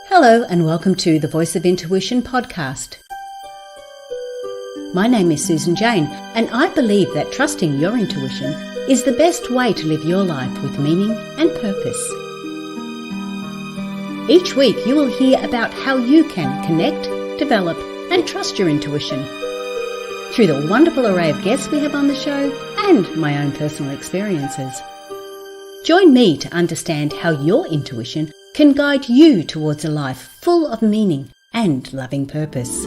Hello and welcome to the Voice of Intuition podcast. My name is Susan Jane and I believe that trusting your intuition is the best way to live your life with meaning and purpose. Each week you will hear about how you can connect, develop and trust your intuition through the wonderful array of guests we have on the show and my own personal experiences. Join me to understand how your intuition can guide you towards a life full of meaning and loving purpose.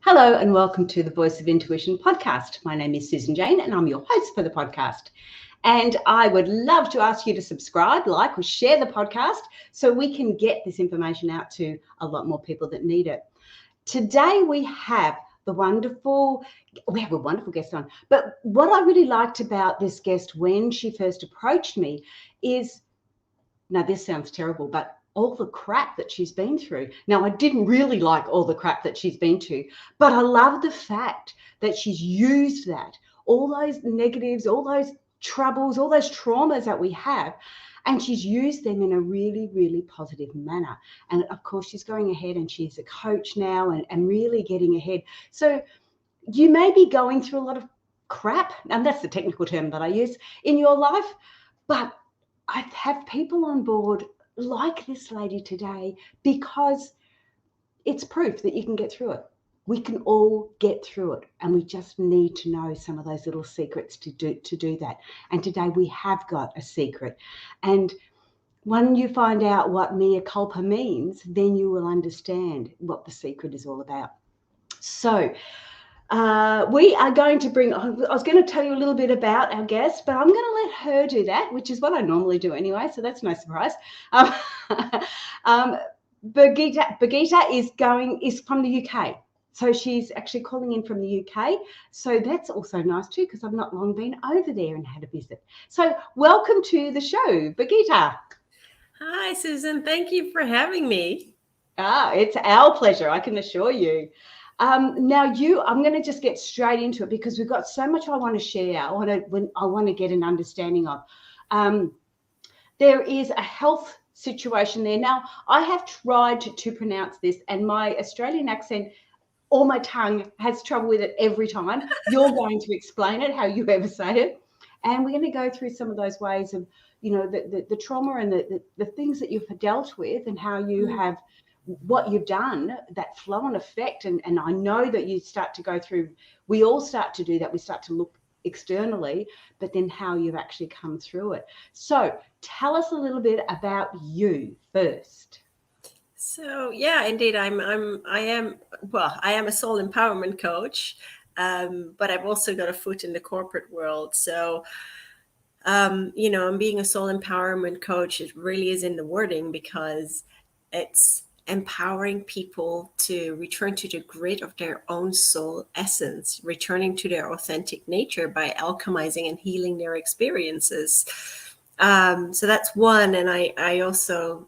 Hello and welcome to the Voice of Intuition podcast. My name is Susan Jane and I'm your host for the podcast. And I would love to ask you to subscribe, like or share the podcast so we can get this information out to a lot more people that need it. Today we have a wonderful guest on. But what I really liked about this guest when she first approached me is, now this sounds terrible, but all the crap that she's been through. Now, I didn't really like all the crap that she's been to, but I love the fact that she's used that, all those negatives, all those troubles, all those traumas that we have, and she's used them in a really, really positive manner. And of course, she's going ahead and she's a coach now and really getting ahead. So you may be going through a lot of crap, and that's the technical term that I use, in your life, but I have people on board like this lady today because it's proof that you can get through it. We can all get through it, and we just need to know some of those little secrets to do that. And today we have got a secret. And when you find out what mea culpa means, then you will understand what the secret is all about. So we are going to bring, I was going to tell you a little bit about our guest, but I'm going to let her do that, which is what I normally do anyway, so that's no surprise. Birgitta is from the UK. So she's actually calling in from the UK. So that's also nice too, because I've not long been over there and had a visit. So welcome to the show, Birgitta. Hi, Susan. Thank you for having me. It's our pleasure, I can assure you. I'm going to just get straight into it because we've got so much I want to share. I want to get an understanding of. There is a health situation there. Now, I have tried to pronounce this, and my Australian accent or my tongue has trouble with it every time. You're going to explain it, how you ever say it. And we're going to go through some of those ways of, you know, the trauma and the things that you've dealt with and how you have, what you've done, that flow and effect. And I know that you start to go through, we all start to do that. We start to look externally, but then how you've actually come through it. So tell us a little bit about you first. So yeah, indeed, I am a soul empowerment coach, but I've also got a foot in the corporate world. So, I'm being a soul empowerment coach. It really is in the wording because it's empowering people to return to the grid of their own soul essence, returning to their authentic nature by alchemizing and healing their experiences. So that's one. And I also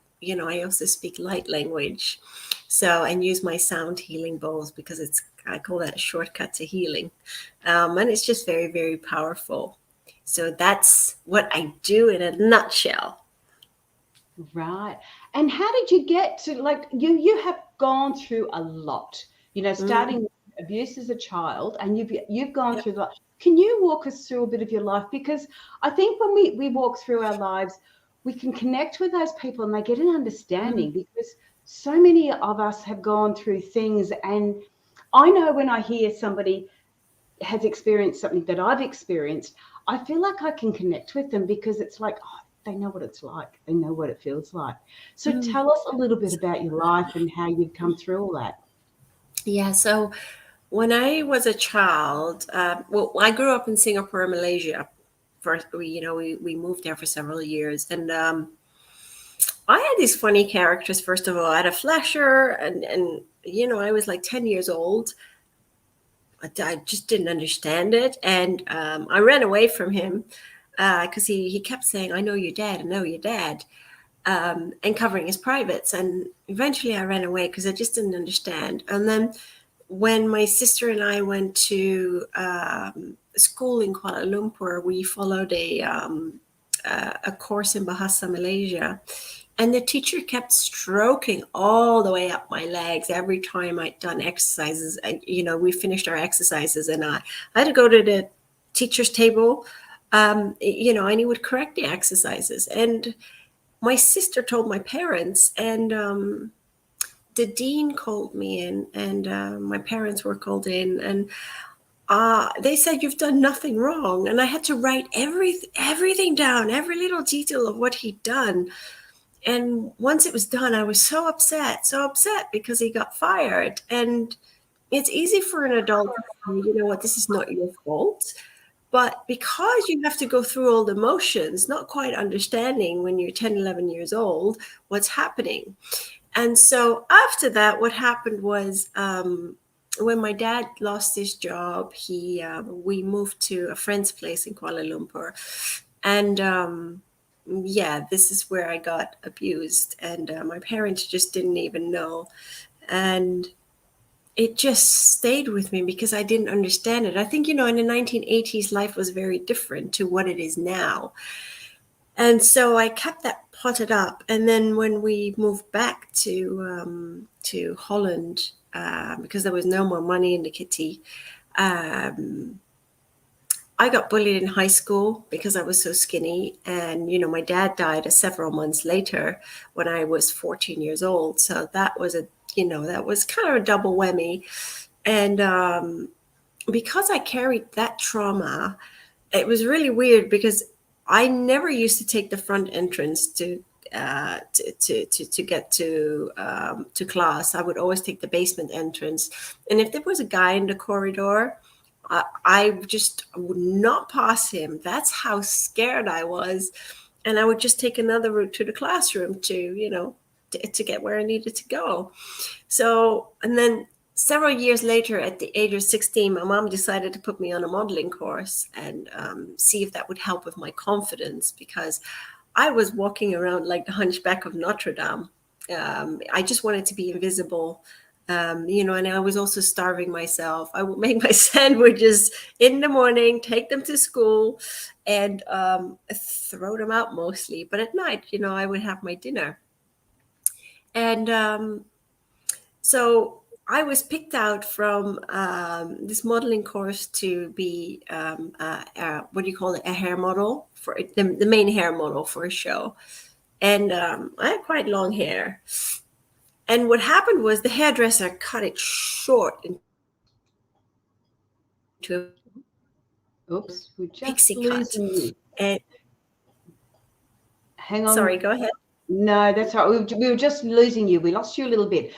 speak light language. So, and use my sound healing bowls because I call that a shortcut to healing. And it's just very, very powerful. So that's what I do in a nutshell. Right. And how did you get to, like, you have gone through a lot, starting with abuse as a child, and you've gone through that. Can you walk us through a bit of your life? Because I think when we walk through our lives, we can connect with those people and they get an understanding because so many of us have gone through things. And I know when I hear somebody has experienced something that I've experienced, I feel like I can connect with them because it's like, they know what it's like. They know what it feels like. So tell us a little bit about your life and how you've come through all that. Yeah. So when I was a child, I grew up in Singapore, Malaysia. First, we moved there for several years, and I had these funny characters. First of all, I had a flasher, and I was like 10 years old. I just didn't understand it, and I ran away from him because he kept saying, "I know your dad, I know your dad," and covering his privates. And eventually, I ran away because I just didn't understand. And then when my sister and I went to school in Kuala Lumpur, we followed a course in Bahasa Malaysia. And the teacher kept stroking all the way up my legs every time I'd done exercises. And, we finished our exercises, and I had to go to the teacher's table, and he would correct the exercises. And my sister told my parents, and the dean called me in, and my parents were called in, and they said, "You've done nothing wrong." And I had to write everything down, every little detail of what he'd done. And once it was done, I was so upset because he got fired. And it's easy for an adult to say, you know what, this is not your fault. But because you have to go through all the motions, not quite understanding when you're 10, 11 years old, what's happening. And so after that, what happened was when my dad lost his job, we moved to a friend's place in Kuala Lumpur. And this is where I got abused. And my parents just didn't even know. And it just stayed with me because I didn't understand it. I think, in the 1980s, life was very different to what it is now. And so I kept that potted up. And then when we moved back to Holland, because there was no more money in the kitty, I got bullied in high school because I was so skinny. And, my dad died several months later when I was 14 years old. So that was that was kind of a double whammy. And because I carried that trauma, it was really weird because I never used to take the front entrance to get to class. I would always take the basement entrance. And if there was a guy in the corridor, I would not pass him. That's how scared I was. And I would just take another route to the classroom to get where I needed to go. So, and then several years later, at the age of 16, my mom decided to put me on a modeling course and see if that would help with my confidence, because I was walking around like the Hunchback of Notre Dame. I just wanted to be invisible. And I was also starving myself. I would make my sandwiches in the morning, take them to school, and throw them out mostly. But at night, I would have my dinner. And so I was picked out from this modeling course to be what do you call it? A hair model for the main hair model for a show. And I had quite long hair. And what happened was the hairdresser cut it short into a Oops, we're just pixie losing cut. you. And hang on. Sorry, go ahead. No, that's right. We were just losing you. We lost you a little bit.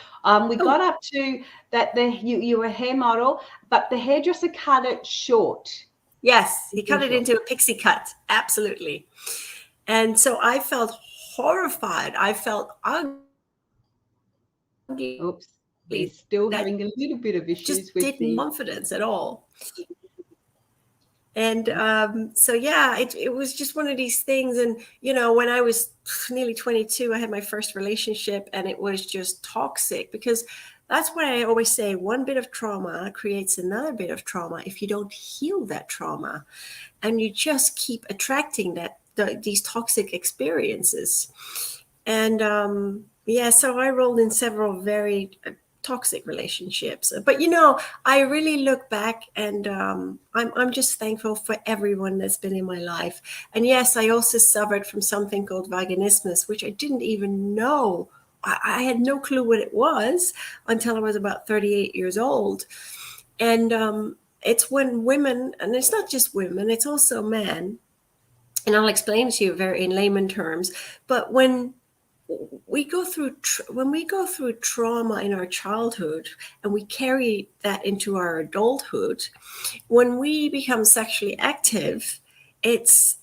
We got up to that you were a hair model, but the hairdresser cut it short. Yes, he cut it into a pixie cut. Absolutely. And so I felt horrified. I felt ugly. Oops, we're still having a little bit of issues just with didn't confidence at all. And it was just one of these things. And, when I was nearly 22, I had my first relationship, and it was just toxic, because that's why I always say one bit of trauma creates another bit of trauma if you don't heal that trauma, and you just keep attracting these toxic experiences. And so I rolled in several very toxic relationships. But I really look back, and I'm just thankful for everyone that's been in my life. And yes, I also suffered from something called vaginismus, which I didn't even know. I had no clue what it was until I was about 38 years old. And it's when women, and it's not just women, it's also men, and I'll explain to you very in layman terms, but when we go through trauma in our childhood, and we carry that into our adulthood, when we become sexually active, it's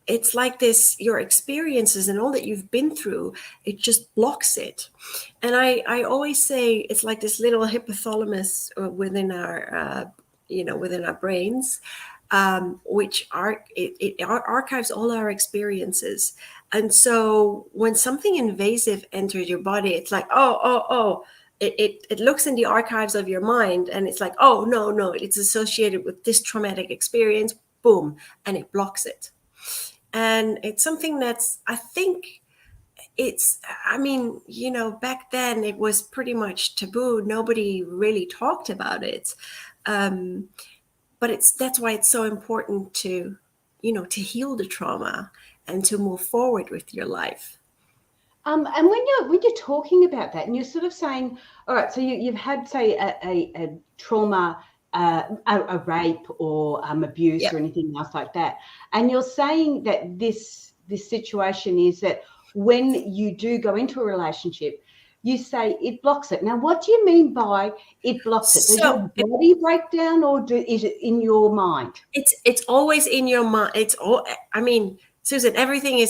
it's like this, your experiences and all that you've been through, it just blocks it. And I always say it's like this little hypothalamus within our within our brains, which it archives all our experiences. And so when something invasive enters your body, it's like, oh, it looks in the archives of your mind, and it's like, oh, no, it's associated with this traumatic experience, boom, and it blocks it. And it's something that's, I think I mean, back then it was pretty much taboo. Nobody really talked about it. But that's why it's so important to heal the trauma and to move forward with your life. And when you're talking about that, and you're sort of saying, all right, so you've had, say, a trauma, a rape or abuse, Yep. or anything else like that, and you're saying that this situation is that when you do go into a relationship, you say it blocks it. Now, what do you mean by it blocks it? Does your body break down, or is it in your mind? It's always in your mind. I mean, Susan, everything it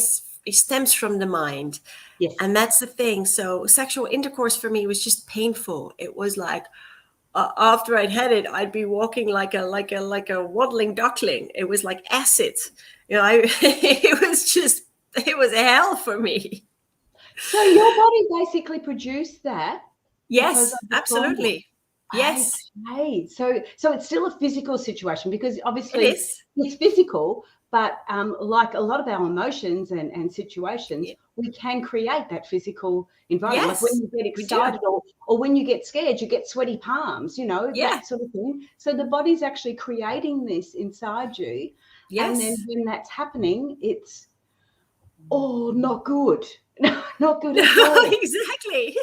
stems from the mind. Yes. And that's the thing. So sexual intercourse for me was just painful. It was like, after I'd had it, I'd be walking like a waddling duckling. It was like acid. It was hell for me. So your body basically produced that. Yes, absolutely. Yes. Okay. So it's still a physical situation, because obviously It is. It's physical, but like a lot of our emotions and situations, we can create that physical environment. Yes, like when you get excited or when you get scared, you get sweaty palms, that sort of thing. So the body's actually creating this inside you. Yes. And then when that's happening, it's not good. Not good at all. Exactly.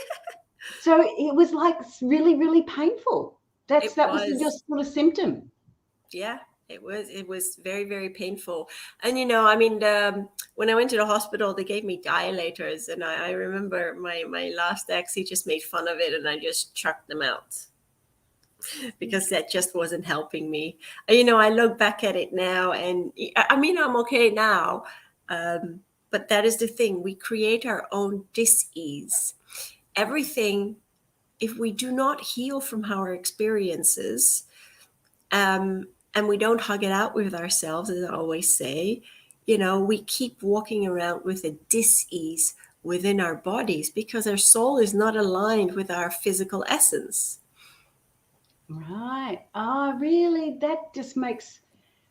So it was like really, really painful. That was your sort of symptom. Yeah, it was very, very painful. And I mean, when I went to the hospital, they gave me dilators, and I remember my last ex, he just made fun of it, and I just chucked them out because that just wasn't helping me. I look back at it now, and I mean, I'm okay now. But that is the thing. We create our own dis-ease. Everything, if we do not heal from our experiences, and we don't hug it out with ourselves, as I always say, we keep walking around with a dis-ease within our bodies because our soul is not aligned with our physical essence. Right. Oh, really? That just makes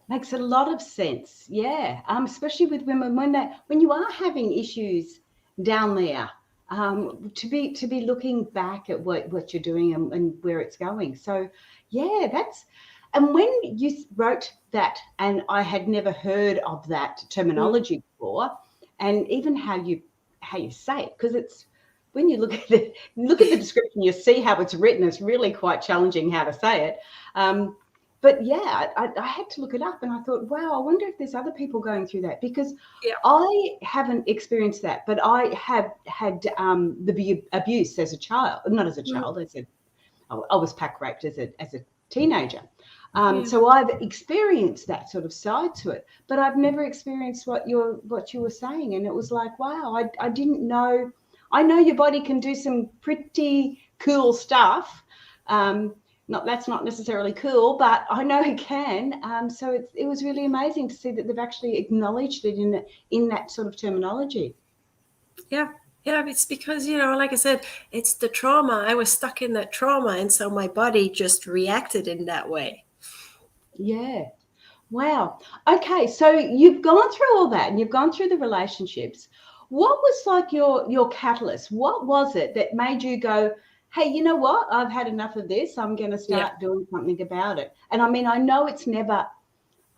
a lot of sense. Yeah. Especially with women when you are having issues down there, to be looking back at what you're doing and where it's going. So yeah, and when you wrote that, and I had never heard of that terminology before, and even how you say it, because it's, when you look at the description, you see how it's written. It's really quite challenging how to say it. But yeah, I had to look it up, and I thought, wow, I wonder if there's other people going through that, because I haven't experienced that, but I have had the abuse as a child, not as a child. I was pack raped as a teenager. So I've experienced that sort of side to it, but I've never experienced what you were saying. And it was like, wow, I didn't know. I know your body can do some pretty cool stuff. That's not necessarily cool, but I know it can. So it was really amazing to see that they've actually acknowledged it in that sort of terminology. Yeah. Yeah, it's because, like I said, it's the trauma. I was stuck in that trauma, and so my body just reacted in that way. Yeah. Wow. Okay, so you've gone through all that, and you've gone through the relationships. What was like your catalyst? What was it that made you go, hey, you know what? I've had enough of this. I'm going to start doing something about it. And I mean, I know it's never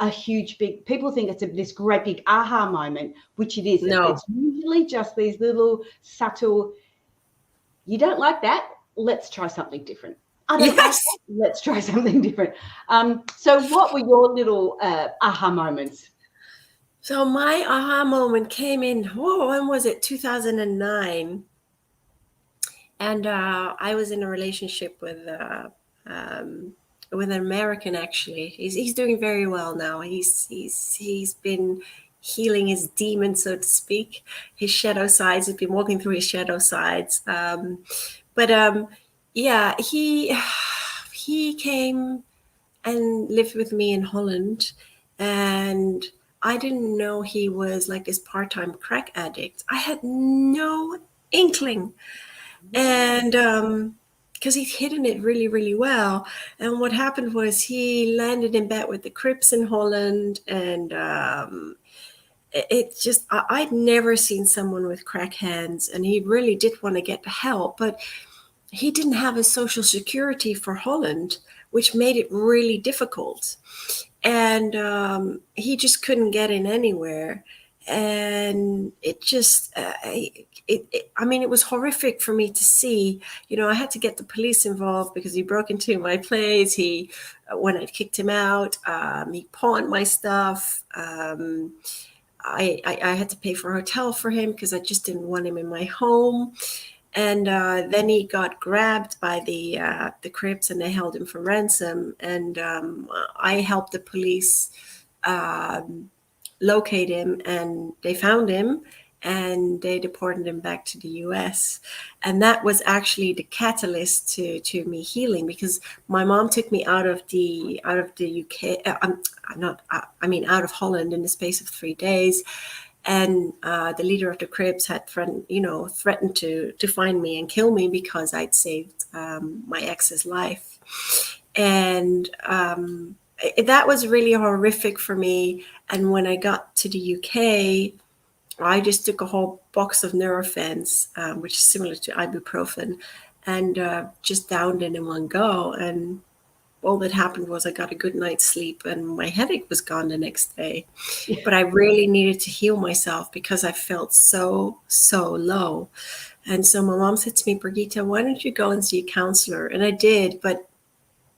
a huge, big, people think it's this great big aha moment, which it isn't. No. It's usually just these little subtle, you don't like that? Let's try something different. I don't like that? Let's try something different. So what were your little aha moments? So my aha moment came in, when was it? 2009. And I was in a relationship with an American, actually. He's doing very well now. He's been healing his demons, so to speak, his shadow sides. He's been walking through his shadow sides. He came and lived with me in Holland, and I didn't know he was like this part-time crack addict. I had no inkling. And because he'd hidden it really, really well. And what happened was he landed in bed with the Crips in Holland, and it just, I'd never seen someone with crack hands, and he really did want to get help, but he didn't have a social security for Holland, which made it really difficult. And he just couldn't get in anywhere. And it just, I mean, it was horrific for me to see. I had to get the police involved because he broke into my place. When I kicked him out, he pawned my stuff. I had to pay for a hotel for him because I just didn't want him in my home. And then he got grabbed by the Crips, and they held him for ransom. And I helped the police locate him, and they found him, and they deported him back to the US. And that was actually the catalyst to me healing, because my mom took me out of the UK, out of Holland in the space of 3 days. And the leader of the Crips had threatened to find me and kill me because I'd saved my ex's life. And that was really horrific for me. And when I got to the UK, I just took a whole box of Nurofen, which is similar to ibuprofen, and just downed it in one go. And all that happened was I got a good night's sleep, and my headache was gone the next day. Yeah. But I really needed to heal myself because I felt so low. And so my mom said to me, Birgitta, why don't you go and see a counselor? And I did, but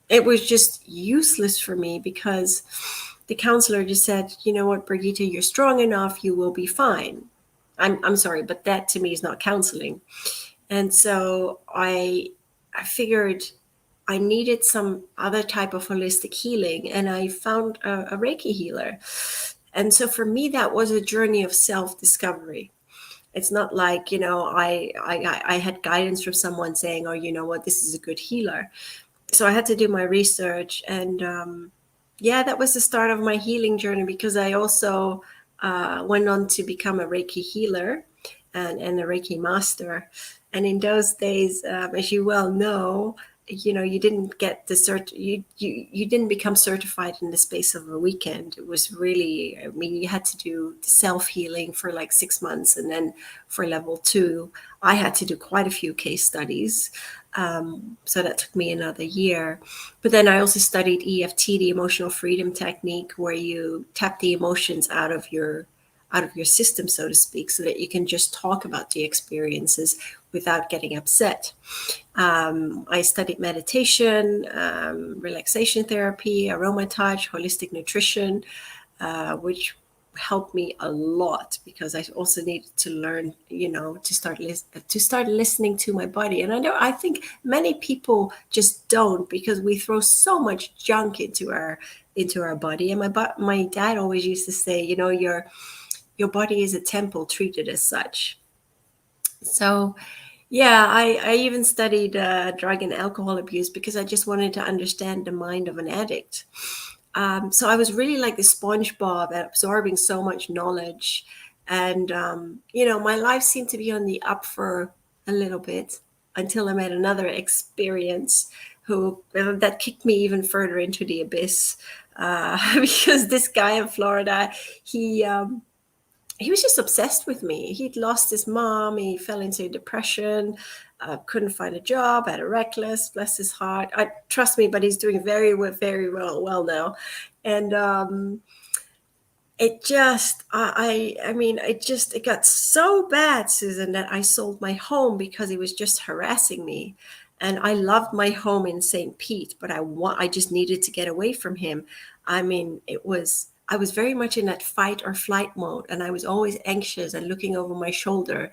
it was just useless for me because the counselor just said, you know what, Birgitta, you're strong enough, you will be fine. I'm sorry, but that to me is not counseling. And so I figured I needed some other type of holistic healing, and I found a Reiki healer. And so for me, that was a journey of self-discovery. It's not like, I had guidance from someone saying, oh, you know what, this is a good healer. So I had to do my research, and that was the start of my healing journey, because I also went on to become a Reiki healer and a Reiki master. And in those days, as you well know, you didn't get the you didn't become certified in the space of a weekend. It was really, you had to do the self-healing for like 6 months. And then for level 2, I had to do quite a few case studies. So that took me another year. But then I also studied EFT, the emotional freedom technique, where you tap the emotions out of your system, so to speak, so that you can just talk about the experiences without getting upset. I studied meditation, relaxation therapy, aroma touch, holistic nutrition, which helped me a lot, because I also needed to learn, to start listening to my body. And I think many people just don't, because we throw so much junk into our body. And my dad always used to say, your body is a temple, treated as such. So yeah, I even studied drug and alcohol abuse because I just wanted to understand the mind of an addict. So I was really like the SpongeBob, absorbing so much knowledge. And, my life seemed to be on the up for a little bit until I met another experience that kicked me even further into the abyss. Because this guy in Florida, he was just obsessed with me. He'd lost his mom. He fell into depression, couldn't find a job, had a reckless, bless his heart. Trust me, but he's doing very, very well now. And it just, it got so bad, Susan, that I sold my home because he was just harassing me. And I loved my home in St. Pete, but I just needed to get away from him. I was very much in that fight or flight mode, and I was always anxious and looking over my shoulder.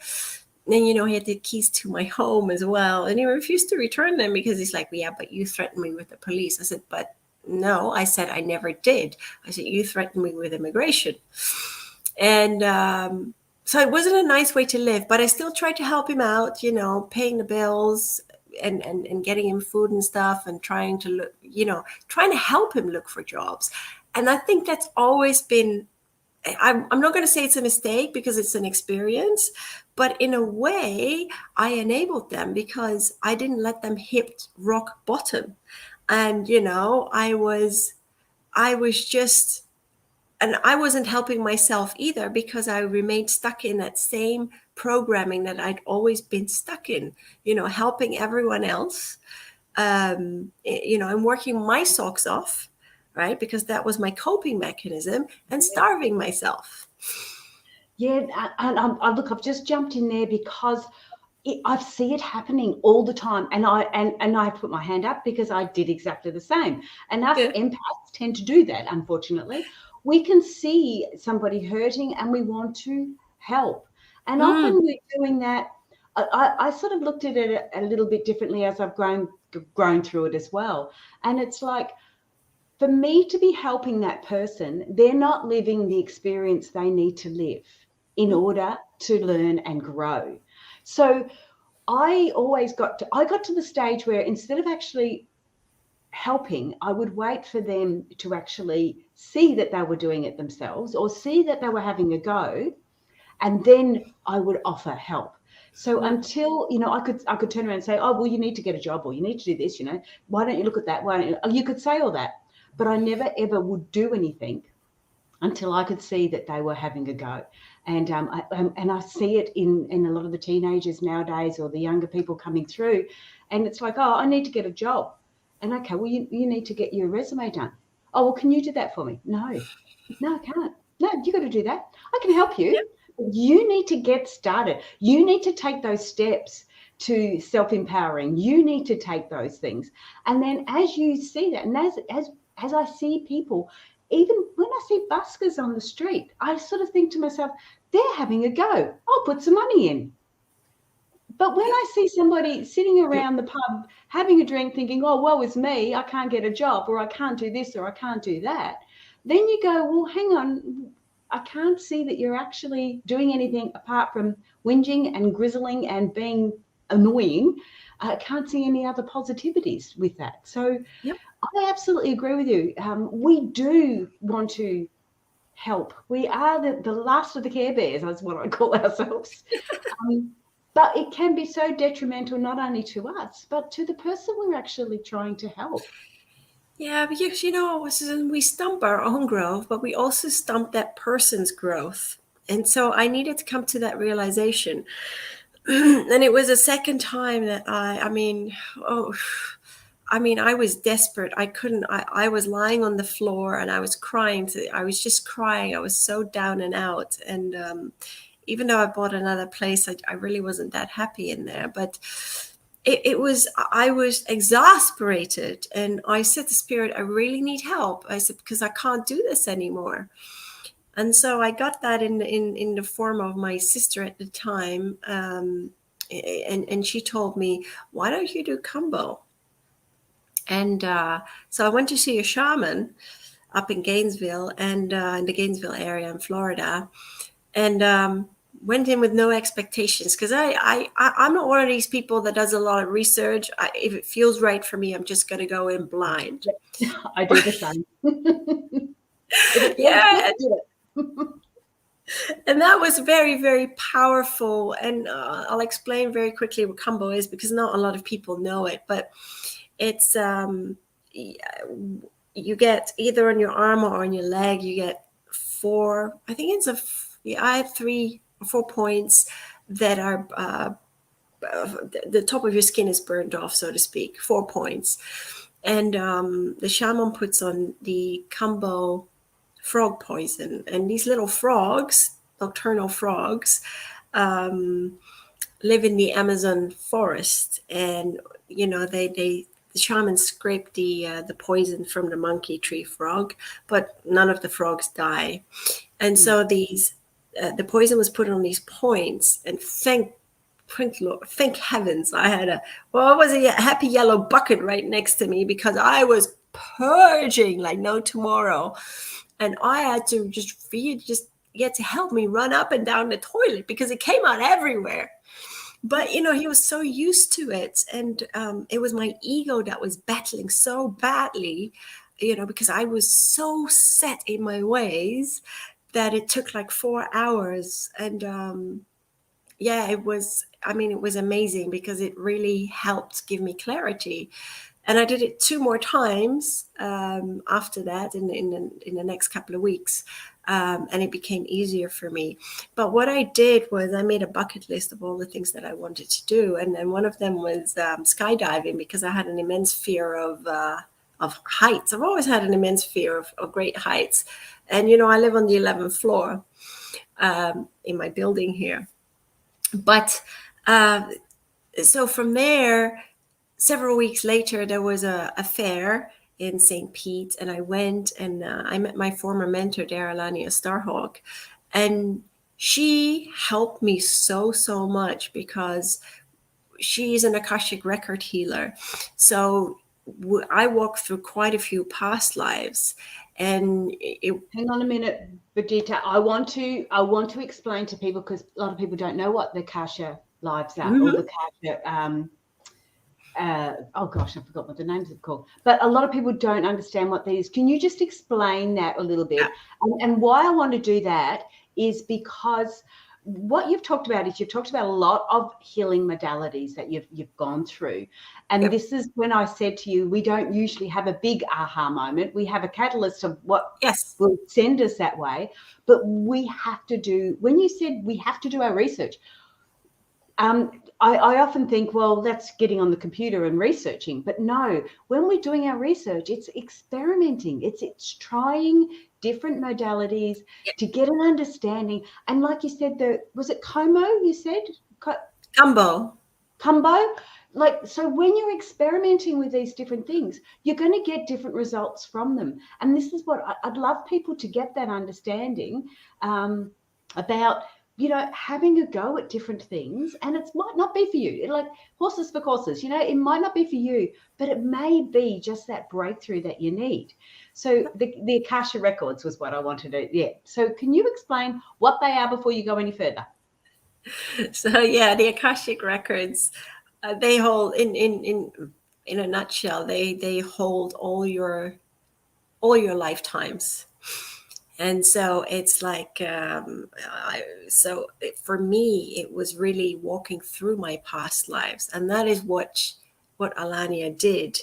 And, he had the keys to my home as well. And he refused to return them because he's like, yeah, but you threatened me with the police. I said, but no, I said, I never did. I said, you threatened me with immigration. And so it wasn't a nice way to live, but I still tried to help him out, paying the bills and getting him food and stuff, and trying to help him look for jobs. And I think that's always been, I'm not going to say it's a mistake because it's an experience, But in a way, I enabled them because I didn't let them hit rock bottom. And, I was just, and I wasn't helping myself either, because I remained stuck in that same programming that I'd always been stuck in, helping everyone else, and working my socks off, right? Because that was my coping mechanism, and starving myself. Yeah, and look, I've just jumped in there because I see it happening all the time, and I put my hand up because I did exactly the same. And us empaths tend to do that. Unfortunately, we can see somebody hurting and we want to help, and often we're doing that. I sort of looked at it a little bit differently as I've grown through it as well, and it's like, for me to be helping that person, they're not living the experience they need to live in order to learn and grow. So I got to the stage where instead of actually helping, I would wait for them to actually see that they were doing it themselves, or see that they were having a go, and then I would offer help. So until, I could turn around and say, oh, well, you need to get a job, or you need to do this, why don't you look at that? Why don't you could say all that, but I never ever would do anything until I could see that they were having a go. And I see it in a lot of the teenagers nowadays, or the younger people coming through, and it's like, oh, I need to get a job. And okay, well, you need to get your resume done. Oh, well, can you do that for me? No, I can't. No, you got to do that. I can help you. You need to get started. You need to take those steps to self-empowering. You need to take those things. And then as you see that, and as I see people, even when I see buskers on the street, I sort of think to myself, they're having a go. I'll put some money in. But when I see somebody sitting around the pub having a drink thinking, oh, woe is me, I can't get a job, or I can't do this, or I can't do that, then you go, well, hang on, I can't see that you're actually doing anything apart from whinging and grizzling and being annoying. I can't see any other positivities with that. So I absolutely agree with you. We do want to help. We are the last of the Care Bears, that's what I call ourselves. But it can be so detrimental, not only to us, but to the person we're actually trying to help. Yeah, because, we stump our own growth, but we also stump that person's growth. And so I needed to come to that realization. And it was a second time that I was desperate. I was lying on the floor and I was crying. I was just crying. I was so down and out. And even though I bought another place, I really wasn't that happy in there. But I was exasperated, and I said to Spirit, I really need help. I said, because I can't do this anymore. And so I got that in the form of my sister at the time. And she told me, why don't you do Kumbo? And so I went to see a shaman up in Gainesville, and in the Gainesville area in Florida. And went in with no expectations, because I'm not one of these people that does a lot of research. If it feels right for me, I'm just going to go in blind. I do the same. Yeah. And that was very, very powerful. And I'll explain very quickly what Kumbo is, because not a lot of people know it. But it's you get either on your arm or on your leg, you get four. I think I had 3 or 4 points that are the top of your skin is burned off, so to speak. 4 points. And the shaman puts on the Kumbo frog poison, and these little frogs, nocturnal frogs, live in the Amazon forest, and the shamans scrape the poison from the monkey tree frog, but none of the frogs die. And so the poison was put on these points, and thank heavens I had a happy yellow bucket right next to me, because I was purging like no tomorrow. And I had to just get to help me run up and down the toilet, because it came out everywhere. But, he was so used to it. And it was my ego that was battling so badly, because I was so set in my ways that it took like 4 hours. And yeah, it was, I mean, it was amazing because it really helped give me clarity. And I did it 2 more times after that in the next couple of weeks. And it became easier for me. But what I did was I made a bucket list of all the things that I wanted to do. And then one of them was skydiving, because I had an immense fear of heights. I've always had an immense fear of great heights. And, I live on the 11th floor in my building here. But so from there, several weeks later, there was a fair in St. Pete, and I went and I met my former mentor there, Alania Starhawk, and she helped me so much because she's an Akashic record healer. So I walked through quite a few past lives, and hang on a minute, Birgitta. I want to explain to people, because a lot of people don't know what the Akasha lives are, or the Akasha. Oh gosh, I forgot what the names are called. But a lot of people don't understand what these. Can you just explain that a little bit? And why I want to do that is because what you've talked about is you've talked about a lot of healing modalities that you've gone through. And this is when I said to you, we don't usually have a big aha moment. We have a catalyst of what will send us that way. But we have to do, when you said we have to do our research, I often think, well, that's getting on the computer and researching. But no, when we're doing our research, it's experimenting. It's trying different modalities to get an understanding. And like you said, was it Como you said? Combo. Like, so when you're experimenting with these different things, you're going to get different results from them. And this is what I'd love people to get, that understanding about, having a go at different things. And it might not be for you, like horses for courses, it might not be for you, but it may be just that breakthrough that you need. So the Akasha records was what I wanted to, So can you explain what they are before you go any further? So the Akashic records, they hold in a nutshell, they hold all your lifetimes. And so it's like, for me, it was really walking through my past lives. And that is what Alania did.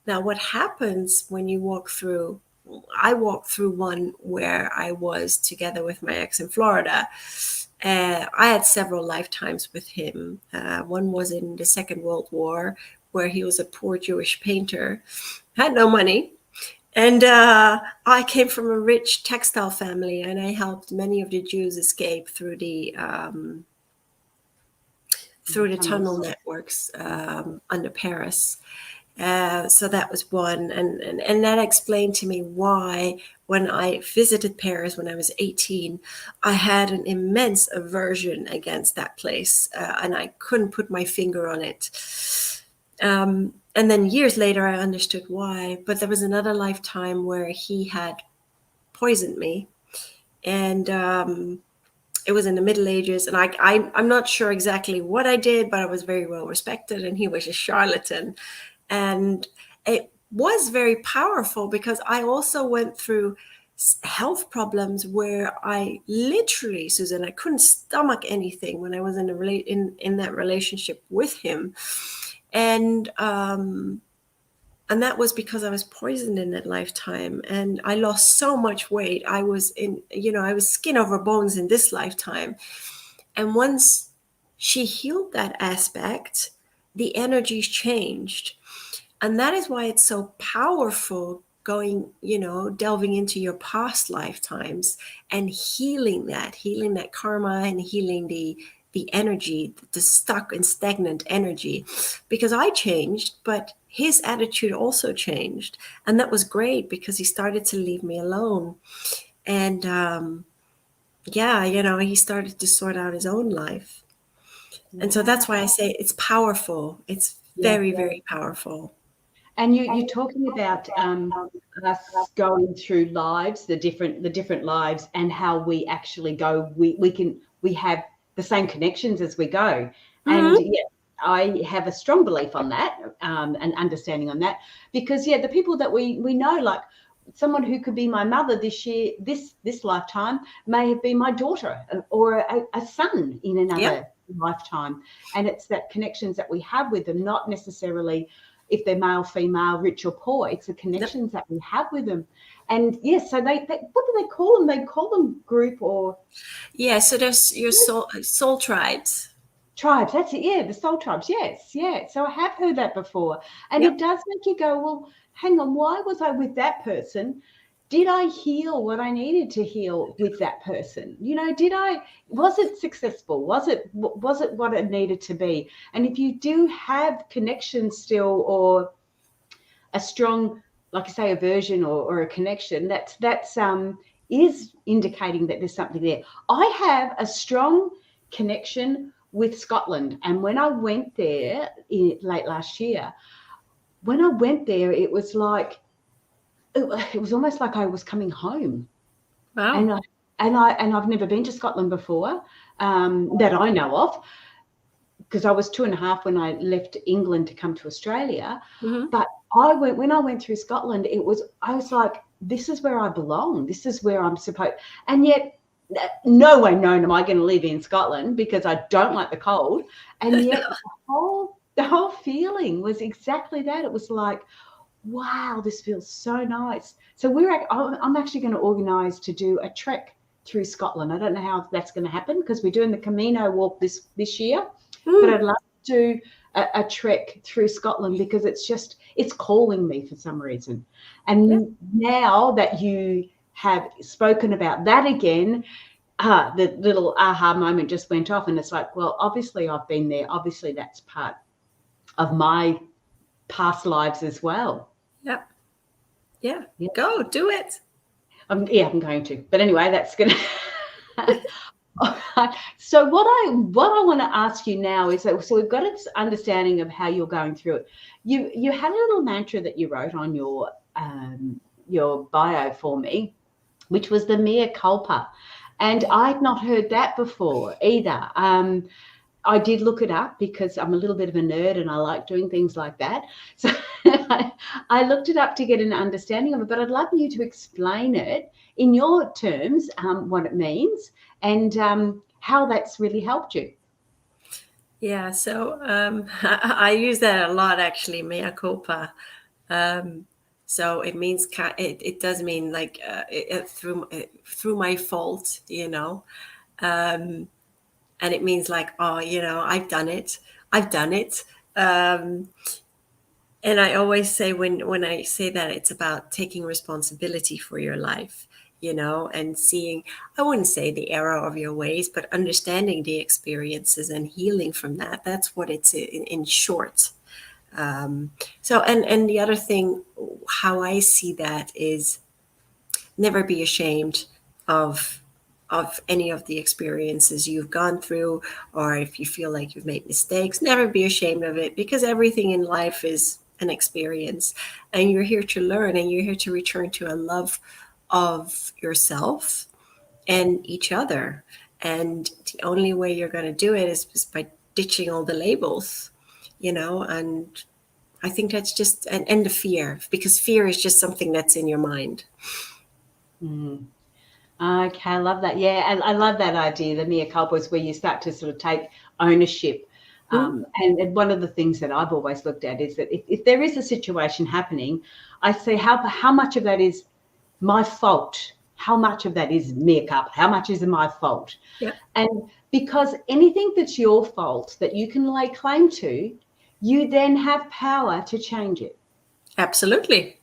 Now, what happens when you walk through, I walked through one where I was together with my ex in Florida. I had several lifetimes with him. One was in the Second World War, where he was a poor Jewish painter, had no money. And I came from a rich textile family, and I helped many of the Jews escape through the tunnel networks under Paris. So that was one. And that explained to me why, when I visited Paris when I was 18, I had an immense aversion against that place, and I couldn't put my finger on it. And then years later, I understood why. But there was another lifetime where he had poisoned me. And it was in the Middle Ages. And I'm not sure exactly what I did, but I was very well respected. And he was a charlatan. And it was very powerful, because I also went through health problems where I literally, Susan, I couldn't stomach anything when I was in that relationship with him. And that was because I was poisoned in that lifetime, and I lost so much weight. I was I was skin over bones in this lifetime. And once she healed that aspect, the energies changed. And that is why it's so powerful going, delving into your past lifetimes and healing that karma, and healing the energy, the stuck and stagnant energy. Because I changed, but his attitude also changed. And that was great, because he started to leave me alone. And he started to sort out his own life. And so that's why I say it's powerful. It's very, very powerful. And you're talking about us going through lives, the different lives, and how we actually go. We have the same connections as we go. And I have a strong belief on that, and understanding on that, because the people that we know, like someone who could be my mother this year, this lifetime, may have been my daughter or a son in another lifetime. And it's that connections that we have with them, not necessarily if they're male, female, rich or poor. It's the connections that we have with them. And yes, so they what do they call them? They call them group or So there's your soul tribes. Tribes, that's it. Yeah, the soul tribes. Yes, yeah. So I have heard that before. And Yep. it does make you go, well, hang on, why was I with that person? Did I heal what I needed to heal with that person? You know, was it successful? Was it what it needed to be? And if you do have connections still, or a strong, like I say, aversion or a connection, that's is indicating that there's something there. I have a strong connection with Scotland, and when I went there late last year, it was like it was almost like I was coming home. Wow. And I've never been to Scotland before, that I know of, because I was 2.5 when I left England to come to Australia. Mm-hmm. But when I went through Scotland, I was like, this is where I belong. This is where I'm supposed. And yet, no way known am I going to live in Scotland because I don't like the cold. And yet, the whole feeling was exactly that. It was like, wow, this feels so nice. So I'm actually going to organise to do a trek through Scotland. I don't know how that's going to happen because we're doing the Camino walk this year, but I'd love to do a trek through Scotland because it's calling me for some reason. And now that you have spoken about that again, the little aha moment just went off, and it's like, well, obviously I've been there. Obviously that's part of my past lives as well. Yeah. Go do it. I'm going to. But anyway, that's gonna. So what I want to ask you now is that, so we've got this understanding of how you're going through it. You had a little mantra that you wrote on your bio for me, which was the mea culpa, and I'd not heard that before either. I did look it up because I'm a little bit of a nerd and I like doing things like that. So I looked it up to get an understanding of it, but I'd love you to explain it in your terms, what it means and how that's really helped you. Yeah, so I use that a lot, actually, mea culpa. So it means it does mean like through my fault, you know. And it means like, oh, you know, I've done it. And I always say when I say that, it's about taking responsibility for your life, you know, and seeing, I wouldn't say the error of your ways, but understanding the experiences and healing from that. That's what it's in short. So, and the other thing, how I see that is never be ashamed of any of the experiences you've gone through, or if you feel like you've made mistakes, never be ashamed of it, because everything in life is an experience, and you're here to learn, and you're here to return to a love of yourself and each other. And the only way you're going to do it is by ditching all the labels, you know. And I think that's just, and the fear, because fear is just something that's in your mind. Okay, I love that. Yeah, and I love that idea. The mea culpa is where you start to sort of take ownership. And one of the things that I've always looked at is that if there is a situation happening, I say how much of that is my fault, how much of that is mea culpa, how much is my fault. Yeah. And because anything that's your fault that you can lay claim to, you then have power to change it. Absolutely.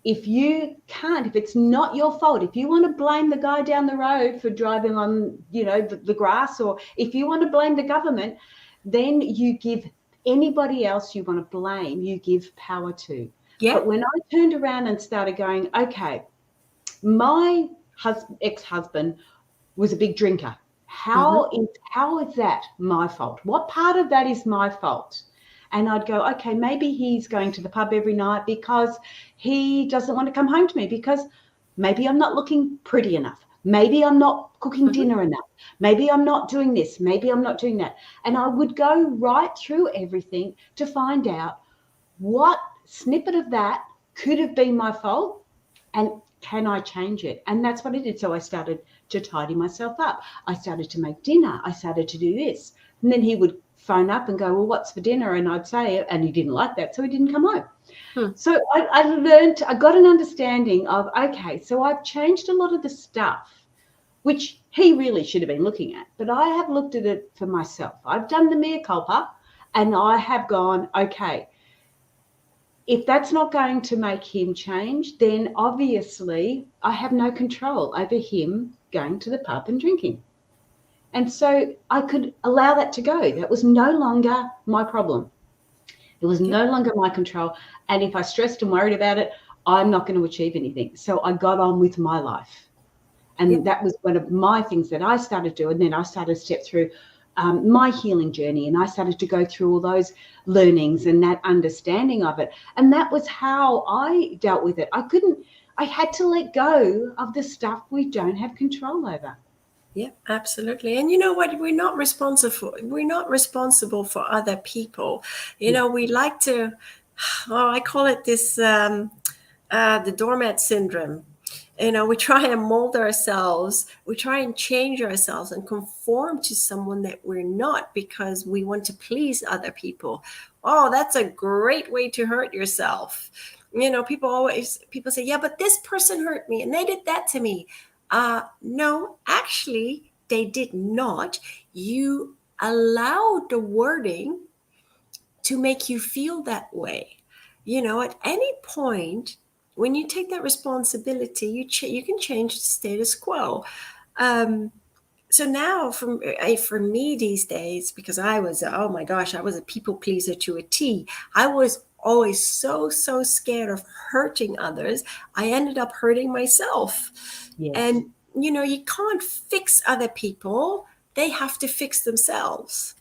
If you can't, if it's not your fault, if you want to blame the guy down the road for driving on, you know, the grass, or if you want to blame the government, then you give anybody else you want to blame, you give power to. Yeah. But when I turned around and started going, okay, my ex-husband was a big drinker. How is that my fault? What part of that is my fault? And I'd go, okay, maybe he's going to the pub every night because he doesn't want to come home to me, because maybe I'm not looking pretty enough. Maybe I'm not cooking dinner enough. Maybe I'm not doing this. Maybe I'm not doing that. And I would go right through everything to find out what snippet of that could have been my fault and can I change it? And that's what I did. So I started to tidy myself up. I started to make dinner. I started to do this. And then he would phone up and go, well, what's for dinner? And I'd say, and he didn't like that, so he didn't come home. So I got an understanding of, okay, so I've changed a lot of the stuff, which he really should have been looking at, but I have looked at it for myself. I've done the mea culpa, and I have gone, okay, if that's not going to make him change, then obviously I have no control over him going to the pub and drinking. And so I could allow that to go. That was no longer my problem. It was no longer my control. And if I stressed and worried about it, I'm not going to achieve anything. So I got on with my life. And that was one of my things that I started to do. And then I started to step through my healing journey, and I started to go through all those learnings and that understanding of it. And that was how I dealt with it. I had to let go of the stuff we don't have control over. Yeah, absolutely. And you know what? We're not responsible for other people. You know, we like to, I call it this, the doormat syndrome. You know, we try and mold ourselves, we try and change ourselves and conform to someone that we're not because we want to please other people. Oh, that's a great way to hurt yourself. You know, people say, yeah, but this person hurt me and they did that to me. No, actually, they did not. You allowed the wording to make you feel that way. You know, at any point, when you take that responsibility, you can change the status quo. So now, for me these days, because I was, oh my gosh, I was a people pleaser to a T. I was always so scared of hurting others. I ended up hurting myself. Yes. And, you know, you can't fix other people. They have to fix themselves.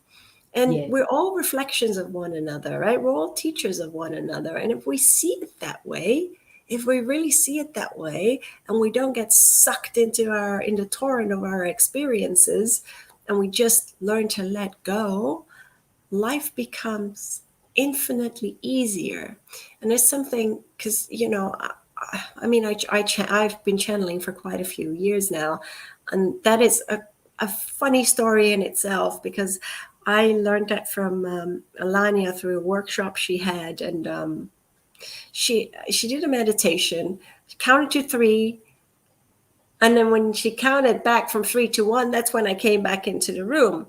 And we're all reflections of one another, right? We're all teachers of one another. And if we see it that way, if we really see it that way, and we don't get sucked into the torrent of our experiences, and we just learn to let go, life becomes infinitely easier. And there's something, because, you know, I mean, I've been channeling for quite a few years now, and that is a funny story in itself, because I learned that from Alania through a workshop she had, and she did a meditation, counted to 3, and then when she counted back from 3 to 1, that's when I came back into the room.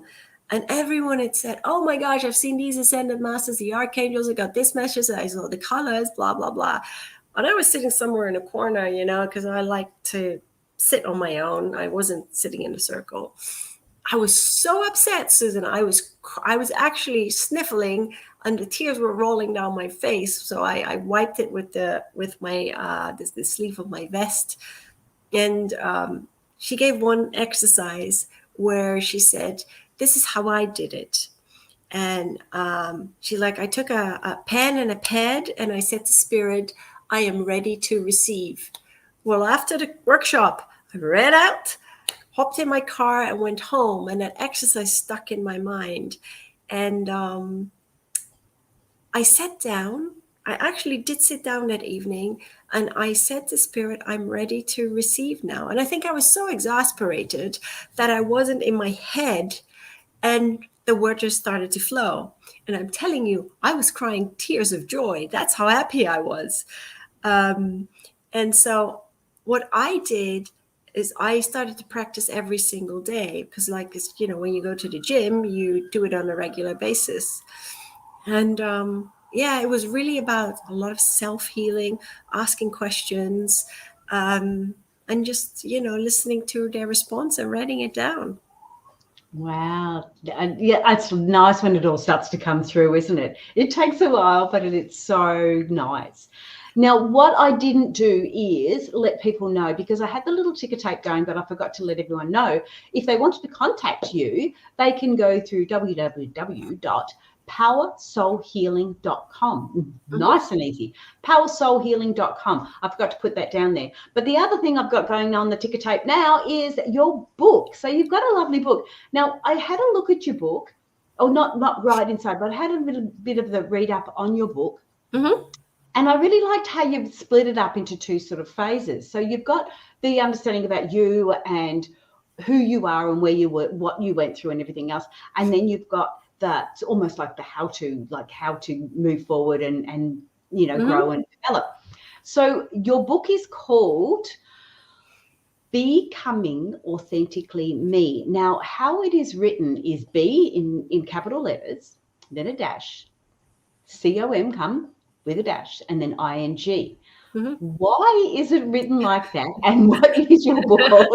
And everyone had said, oh my gosh, I've seen these ascended masters, the archangels, I got this message, I saw the colors, blah, blah, blah. And I was sitting somewhere in a corner, you know, because I like to sit on my own. I wasn't sitting in a circle. I was so upset, Susan. I was actually sniffling, and the tears were rolling down my face. So I wiped it with my the sleeve of my vest. And she gave one exercise where she said, "This is how I did it." And I took a pen and a pad, and I said to Spirit, I am ready to receive. Well, after the workshop, I ran out, hopped in my car, and went home. And that exercise stuck in my mind. And I sat down. I actually did sit down that evening, and I said to Spirit, I'm ready to receive now. And I think I was so exasperated that I wasn't in my head, and the word just started to flow. And I'm telling you, I was crying tears of joy. That's how happy I was. And so what I did is I started to practice every single day, because, like, you know, when you go to the gym, you do it on a regular basis. And it was really about a lot of self-healing, asking questions, and just, you know, listening to their response and writing it down. Wow. Yeah, it's nice when it all starts to come through, isn't it? It takes a while, but it's so nice. Now, what I didn't do is let people know, because I had the little ticker tape going, but I forgot to let everyone know. If they wanted to contact you, they can go through www.powersoulhealing.com. Nice and easy. Powersoulhealing.com. I forgot to put that down there. But the other thing I've got going on the ticker tape now is your book. So you've got a lovely book. Now, I had a look at your book, or not right inside, but I had a little bit of the read up on your book. Mm-hmm. And I really liked how you've split it up into 2 sort of phases. So you've got the understanding about you and who you are and where you were, what you went through and everything else. And then you've got it's almost like the how to move forward and grow and develop. So your book is called Becoming Authentically Me. Now, how it is written is B in capital letters, then a dash, COM come with a dash, and then ING. Why is it written like that? And what is your book all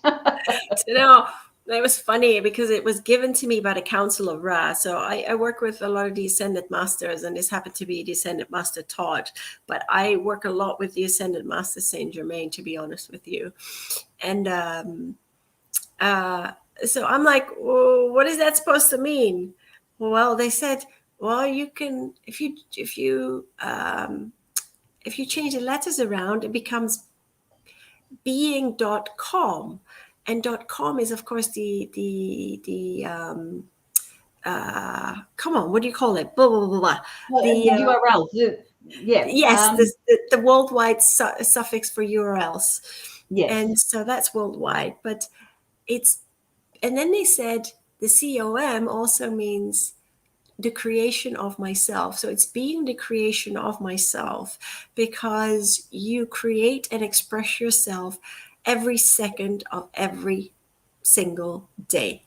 about? It was funny because it was given to me by the Council of Ra. So I work with a lot of the Ascended Masters, and this happened to be the Ascended Master Todd. But I work a lot with the Ascended Master Saint Germain, to be honest with you. And so I'm like, well, what is that supposed to mean? Well, they said, well, you can, if you change the letters around, it becomes being.com. And .com is, of course, come on, what do you call it? Blah, blah, blah, blah. The URL. Yes, the worldwide suffix for URLs. Yes. And so that's worldwide. But and then they said the COM also means the creation of myself. So it's being the creation of myself, because you create and express yourself every second of every single day.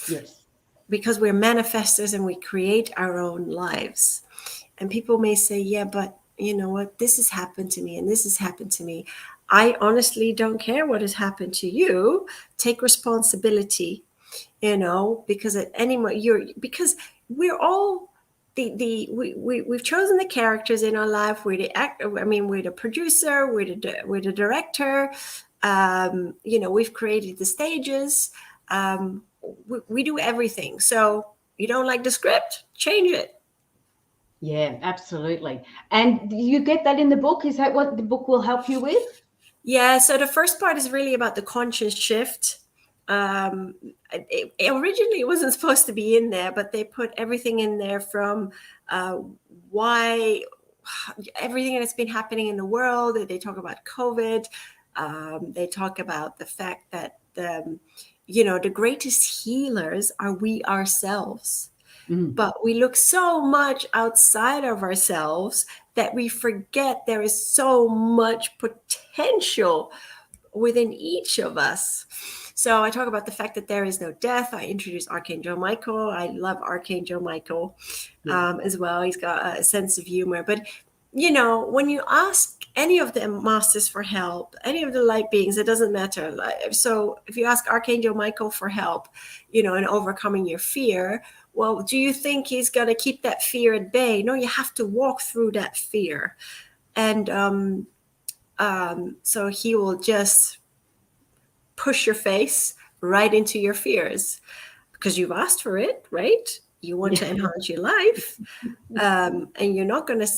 Yes. Because we're manifestors and we create our own lives. And people may say, yeah, but you know what? This has happened to me and this has happened to me. I honestly don't care what has happened to you. Take responsibility, because at any moment because we're all we've chosen the characters in our life. We're the producer, we're the director. We've created the stages. We do everything. So you don't like the script, change it. Yeah, absolutely. And you get that in the book? Is that what the book will help you with? Yeah. So the first part is really about the conscious shift. Originally it wasn't supposed to be in there, but they put everything in there from why everything that's been happening in the world. They talk about COVID. They talk about the fact that the greatest healers are we ourselves. But we look so much outside of ourselves that we forget there is so much potential within each of us. So I talk about the fact that there is no death. I introduce Archangel Michael. I love Archangel Michael as well. He's got a sense of humor. But, when you ask any of the masters for help, any of the light beings, it doesn't matter. So if you ask Archangel Michael for help, in overcoming your fear, well, do you think he's going to keep that fear at bay? No, you have to walk through that fear. And so he will just push your face right into your fears because you've asked for it, right? You want to enhance your life. And you're not going to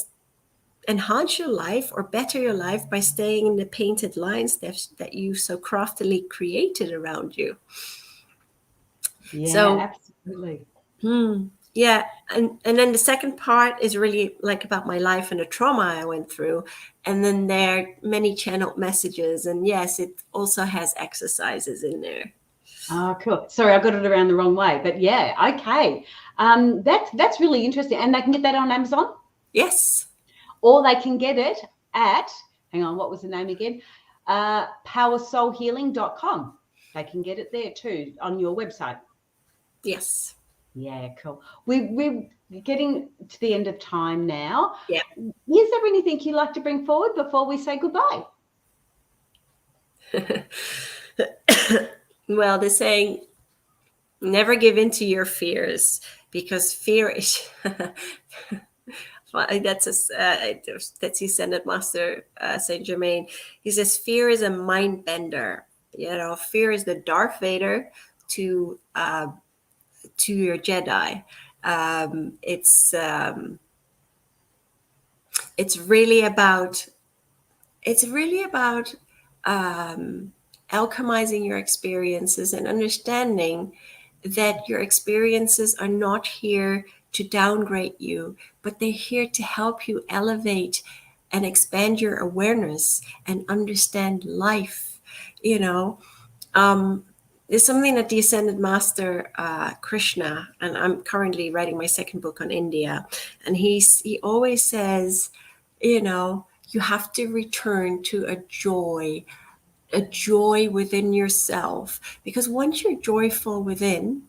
enhance your life or better your life by staying in the painted lines that you so craftily created around you. Yeah, so, absolutely. Yeah. And then the second part is really like about my life and the trauma I went through. And then there are many channeled messages. And yes, it also has exercises in there. Oh, cool. Sorry, I got it around the wrong way. But yeah, okay. That's really interesting. And they can get that on Amazon? Yes. Or they can get it at, hang on, what was the name again? powersoulhealing.com. They can get it there too on your website. Yes. Yeah, cool. We're getting to the end of time now. Yeah. Is there anything you'd like to bring forward before we say goodbye? Well, they're saying never give in to your fears, because fear is that's the Ascended Master Saint Germain. He says fear is a mind bender. Fear is the Darth Vader to your Jedi. It's really about alchemizing your experiences and understanding that your experiences are not here to downgrade you, but they're here to help you elevate and expand your awareness and understand life. There's something that the Ascended Master Krishna, and I'm currently writing my second book on India, and he always says, you know, you have to return to a joy within yourself, because once you're joyful within,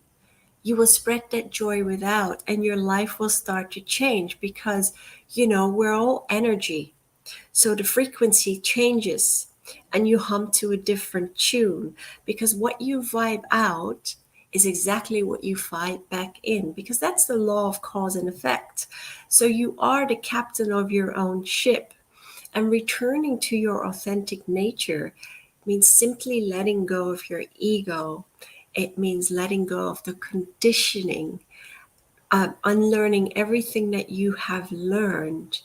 you will spread that joy without, and your life will start to change, because we're all energy. So the frequency changes and you hum to a different tune, because what you vibe out is exactly what you vibe back in, because that's the law of cause and effect. So you are the captain of your own ship, and returning to your authentic nature means simply letting go of your ego. It means letting go of the conditioning, unlearning everything that you have learned,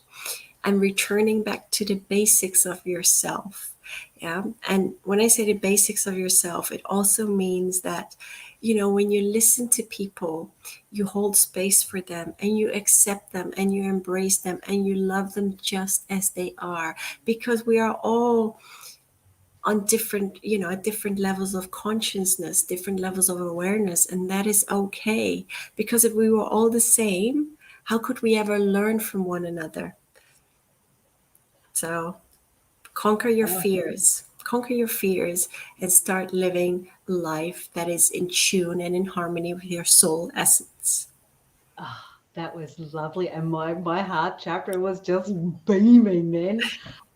and returning back to the basics of yourself. Yeah. And when I say the basics of yourself, it also means that, when you listen to people, you hold space for them and you accept them and you embrace them and you love them just as they are, because we are all on different, at different levels of consciousness, different levels of awareness. And that is okay, because if we were all the same, how could we ever learn from one another? So conquer your fears. Conquer your fears and start living a life that is in tune and in harmony with your soul essence. Oh, that was lovely. And my heart chakra was just beaming then.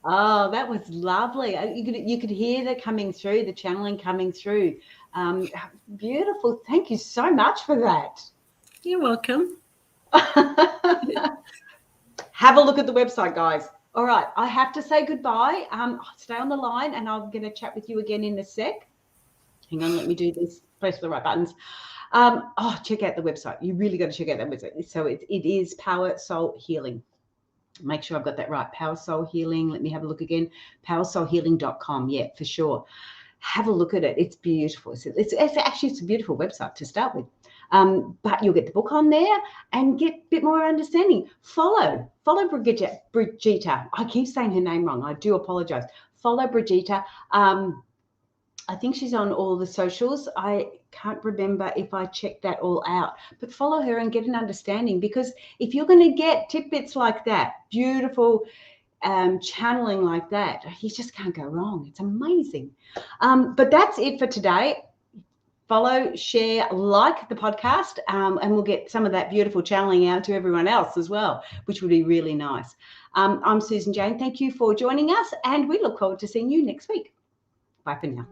Oh, that was lovely. You could hear the coming through, the channeling coming through. Beautiful. Thank you so much for that. You're welcome. Have a look at the website, guys. All right, I have to say goodbye. Stay on the line, and I'm going to chat with you again in a sec. Hang on, let me do this. Press the right buttons. Check out the website. You really got to check out that website. So it is Power Soul Healing. Make sure I've got that right. Power Soul Healing. Let me have a look again. powersoulhealing.com. Yeah, for sure. Have a look at it. It's beautiful. It's a beautiful website to start with. But you'll get the book on there and get a bit more understanding. Follow Birgitta. I keep saying her name wrong. I do apologize. Follow Birgitta. I think she's on all the socials. I can't remember if I checked that all out, but follow her and get an understanding, because if you're going to get tidbits like that, beautiful channeling like that, you just can't go wrong. It's amazing. But that's it for today. Follow, share, like the podcast, and we'll get some of that beautiful channeling out to everyone else as well, which would be really nice. I'm Susan Jane. Thank you for joining us, and we look forward to seeing you next week. Bye for now.